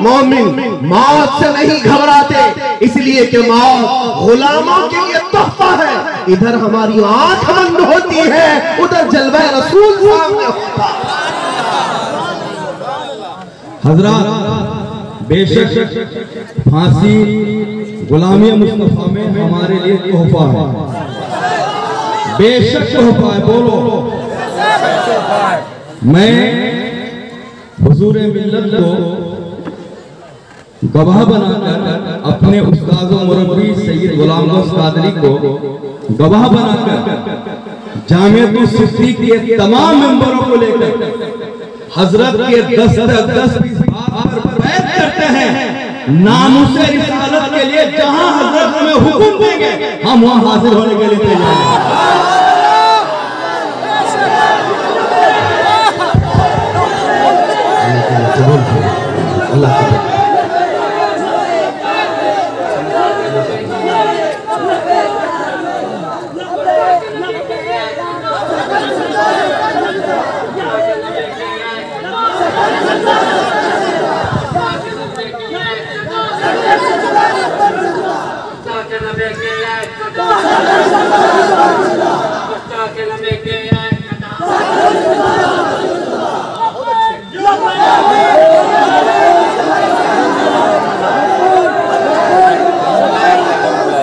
मोमिन मौत से नहीं घबराते, इसलिए कि मौत गुलामों के लिए तोहफा है। इधर हमारी आंख बंद होती है, उधर जलवा रसूल सामने होता है। हजरत बेशक फांसी गुलामी मुस्तफा में हमारे लिए तोहफा है, बेशक तोहफा है। बोलो मैं हुजूर मिल्लत को गवाह बनाकर अपने उस्ताद व मुरब्बी सैयद गुलाम गौस कादरी को गवाह बनाकर जामिअतुल सिद्दीक के तमाम मेंबरों को लेकर हजरत के 10 बात पर बैत करते हैं। नामुसे रिसालत के लिए जहां हजरत हमें हुक्म देंगे हम वहां हाजिर होने के लिए तैयार हैं। अल्लाह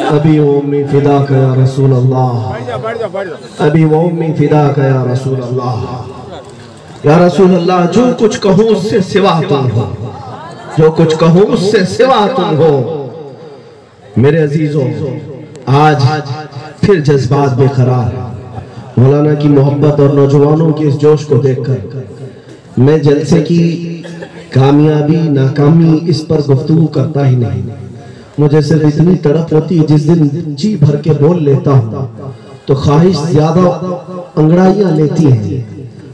अभी वो उम्मी फिदा का या रसूल अल्लाह, अभी वो उम्मी फिदा का या रसूल अल्लाह। या रसूल अल्लाह, जो कुछ कहूँ उससे सिवा तुम हो, जो कुछ कहूँ उससे सिवा तुम हो। मेरे अजीजों, आज फिर जज्बात बेकरार। मौलाना की मोहब्बत और नौजवानों के इस जोश को देखकर मैं जलसे की कामयाबी नाकामी इस पर गुफ्तगू करता ही नहीं। मुझे सिर्फ इतनी तड़प होती है, जिस दिन जी भर के बोल लेता हूँ तो ख्वाहिश ज्यादा अंगड़ाइयां लेती है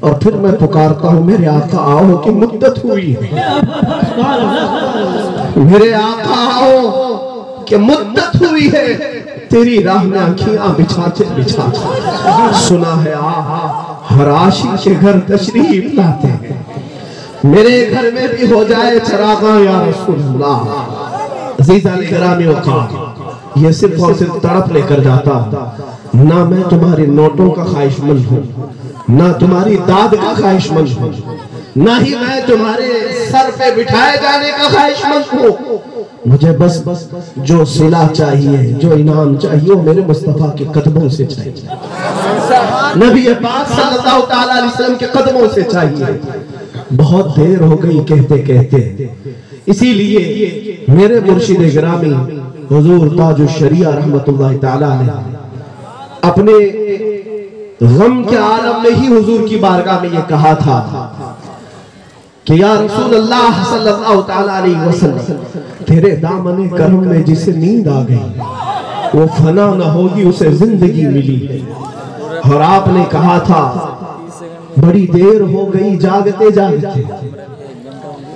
और फिर मैं पुकारता हूँ, मेरे आका आओ कि मुद्दत हुई है, मेरे आका आओ कि मुद्दत हुई है, तेरी राह में आँखियां बिछाते बिछाते। सुना है हर आशिक के घर तशरीफ लाते हैं, मेरे घर में भी हो जाए चरागा या रसूल अल्लाह। ये सिर्फ और सिर्फ तड़प लेकर जाता हूं। ना मैं तुम्हारे नोटों का ख्वाहिशमंद हूँ, ना तुम्हारी दाद का ख्वाहिशमंद हूँ, ना ही मैं तुम्हारे सर पे बिठाए जाने का ख्वाहिशमंद हूँ। मुझे बस जो सिला चाहिए, जो इनाम चाहिए, वो मेरे मुस्तफा के कदमों से चाहिए, नबी पाक सल्लल्लाहु तआला अलैहि वसल्लम के कदमों से चाहिए। बहुत देर हो गई कहते कहते, इसीलिए मेरे मुर्शिद गिरामी हुजूर ताजुश शरिया रहमतुल्लाह तआला अलैह अपने गम के आलम में ही हुजूर की बारगाह में ये कहा था कि या रसूल अल्लाह सल्लल्लाहु तआला अलैहि वसल्लम, तेरे दामने करम में जिसे नींद आ गई वो फना न होगी, उसे जिंदगी मिली। और आपने कहा था बड़ी देर हो गई जागते जागते।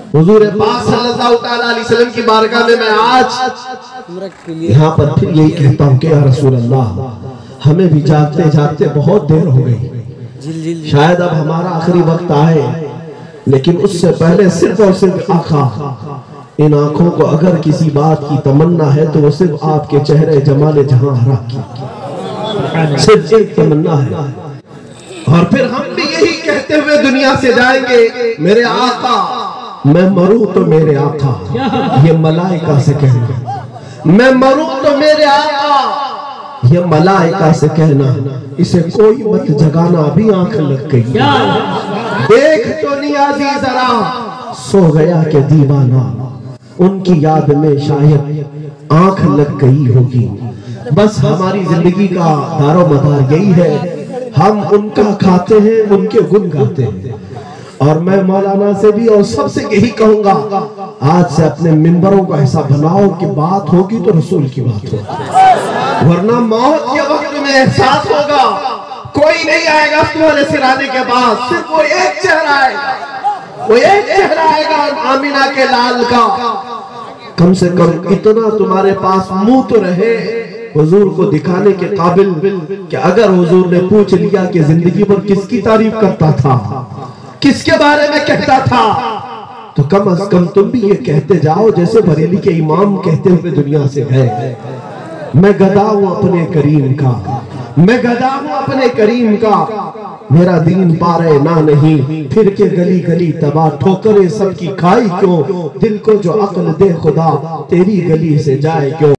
हुजूर पाक सल्लल्लाहु तआला अलैहि वसल्लम की बारगाह में मैं आज यहाँ पर फिर यही कहता हूँ कि या रसूल अल्लाह, हमें भी जागते जागते बहुत देर हो गई, शायद अब हमारा आखिरी वक्त आए, लेकिन उससे पहले सिर्फ और सिर्फ आका, इन आंखों को अगर किसी बात की तमन्ना है तो वो सिर्फ आपके चेहरे जमाले जहां हरा की सिर्फ एक तमन्ना है। और फिर हम भी यही कहते हुए दुनिया से जाएंगे, मेरे आका, मैं मरूं तो मेरे आका, ये मलाइका से कहना, मैं मरूं तो मेरे आका, ये मलाइका से कहना, इसे कोई मत जगाना, अभी आंख लग गई, देख तो नियाज़ी जरा, सो गया के दीवाना, उनकी याद में शायद आंख लग गई होगी। बस हमारी जिंदगी का दारो मदार यही है, हम उनका खाते हैं, उनके गुण गाते हैं। और मैं मौलाना से भी और सबसे यही कहूंगा, आज से अपने मिंबरों का ऐसा बनाओ कि बात होगी तो रसूल की बात होगी, वरना मौत के वक्त में एहसास होगा कोई नहीं आएगा तुम्हारे सिराने के बाद, सिर्फ वो एक चेहरा आएगा, वो एक चेहरा आएगा आमिना के लाल का। कम से कम इतना तुम्हारे पास मुंह तो रहे हुजूर को दिखाने के काबिल कि अगर हुजूर ने पूछ लिया कि जिंदगी पर किसकी तारीफ करता था, किसके बारे में कहता था, तो कम अज कम तुम भी ये कहते जाओ जैसे बरेली के इमाम कहते हुए दुनिया से गए, मैं गदा हूं अपने करीम का, मैं गदा हूं अपने करीम का, मेरा दीन पारे ना नहीं, फिर के गली गली तबाह, ठोकरे सबकी खाई क्यों, दिल को जो अक्ल दे खुदा, तेरी गली से जाए क्यों।